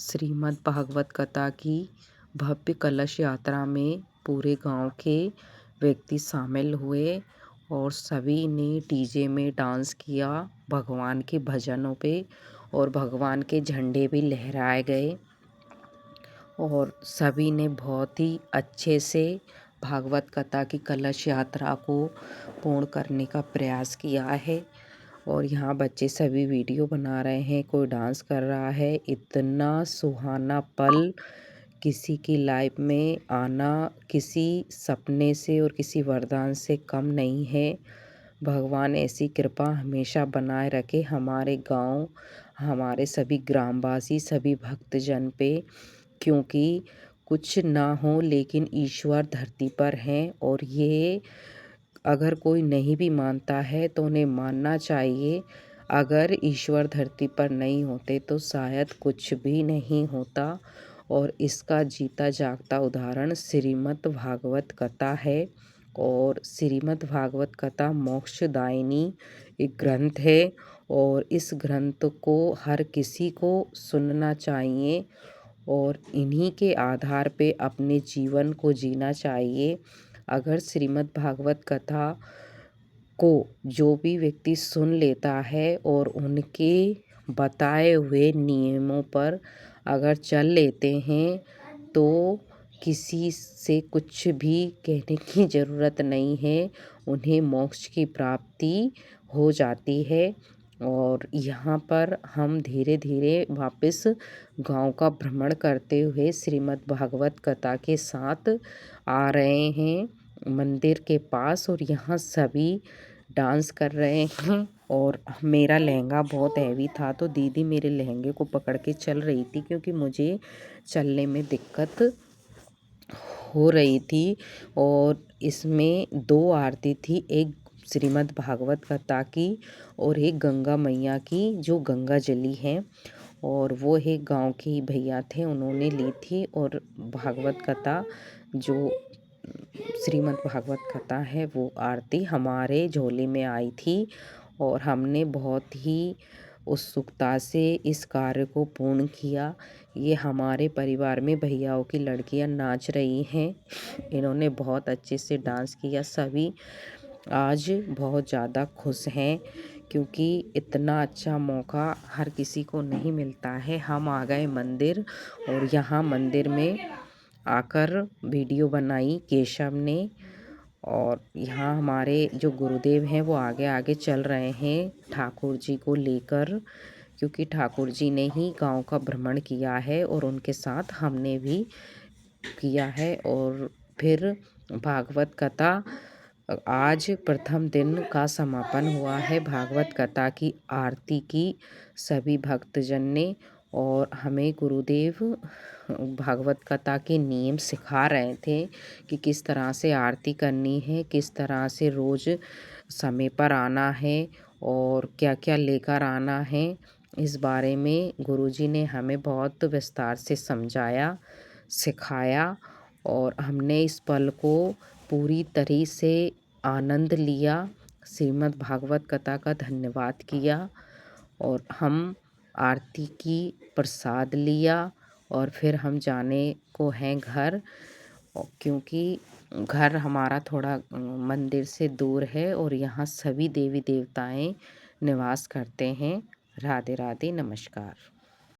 श्रीमद् भागवत कथा की भव्य कलश यात्रा में पूरे गांव के व्यक्ति शामिल हुए और सभी ने डीजे में डांस किया भगवान के भजनों पे और भगवान के झंडे भी लहराए गए और सभी ने बहुत ही अच्छे से भागवत कथा की कलश यात्रा को पूर्ण करने का प्रयास किया है। और यहाँ बच्चे सभी वीडियो बना रहे हैं, कोई डांस कर रहा है। इतना सुहाना पल किसी की लाइफ में आना किसी सपने से और किसी वरदान से कम नहीं है। भगवान ऐसी कृपा हमेशा बनाए रखे हमारे गांव, हमारे सभी ग्रामवासी, सभी भक्तजन पे, क्योंकि कुछ ना हो लेकिन ईश्वर धरती पर हैं और ये अगर कोई नहीं भी मानता है तो उन्हें मानना चाहिए। अगर ईश्वर धरती पर नहीं होते तो शायद कुछ भी नहीं होता। और इसका जीता जागता उदाहरण श्रीमद् भागवत कथा है। और श्रीमद् भागवत कथा मोक्षदायिनी एक ग्रंथ है और इस ग्रंथ को हर किसी को सुनना चाहिए और इन्हीं के आधार पे अपने जीवन को जीना चाहिए। अगर श्रीमद् भागवत कथा को जो भी व्यक्ति सुन लेता है और उनके बताए हुए नियमों पर अगर चल लेते हैं तो किसी से कुछ भी कहने की ज़रूरत नहीं है, उन्हें मोक्ष की प्राप्ति हो जाती है। और यहाँ पर हम धीरे धीरे वापस गांव का भ्रमण करते हुए श्रीमद् भागवत कथा के साथ आ रहे हैं मंदिर के पास। और यहाँ सभी डांस कर रहे हैं और मेरा लहंगा बहुत हैवी था तो दीदी मेरे लहंगे को पकड़ के चल रही थी क्योंकि मुझे चलने में दिक्कत हो रही थी। और इसमें दो आरती थी, एक श्रीमद् भागवत कथा की और एक गंगा मैया की जो गंगा जली है। और वो एक गांव के ही भैया थे, उन्होंने ली थी। और भागवत कथा जो श्रीमद् भागवत कथा है वो आरती हमारे झोले में आई थी और हमने बहुत ही उत्सुकता से इस कार्य को पूर्ण किया। ये हमारे परिवार में भैयाओं की लड़कियां नाच रही हैं, इन्होंने बहुत अच्छे से डांस किया। सभी आज बहुत ज़्यादा खुश हैं क्योंकि इतना अच्छा मौका हर किसी को नहीं मिलता है। हम आ गए मंदिर और यहाँ मंदिर में आकर वीडियो बनाई केशव ने। और यहाँ हमारे जो गुरुदेव हैं वो आगे आगे चल रहे हैं ठाकुर जी को लेकर, क्योंकि ठाकुर जी ने ही गांव का भ्रमण किया है और उनके साथ हमने भी किया है। और फिर भागवत कथा आज प्रथम दिन का समापन हुआ है भागवत कथा की आरती की सभी भक्तजन ने। और हमें गुरुदेव भागवत कथा के नियम सिखा रहे थे कि किस तरह से आरती करनी है, किस तरह से रोज़ समय पर आना है और क्या क्या लेकर आना है। इस बारे में गुरुजी ने हमें बहुत विस्तार से समझाया, सिखाया और हमने इस पल को पूरी तरह से आनंद लिया, श्रीमद् भागवत कथा का धन्यवाद किया। और हम आरती की प्रसाद लिया और फिर हम जाने को हैं घर, क्योंकि घर हमारा थोड़ा मंदिर से दूर है और यहाँ सभी देवी देवताएं निवास करते हैं। राधे राधे, नमस्कार।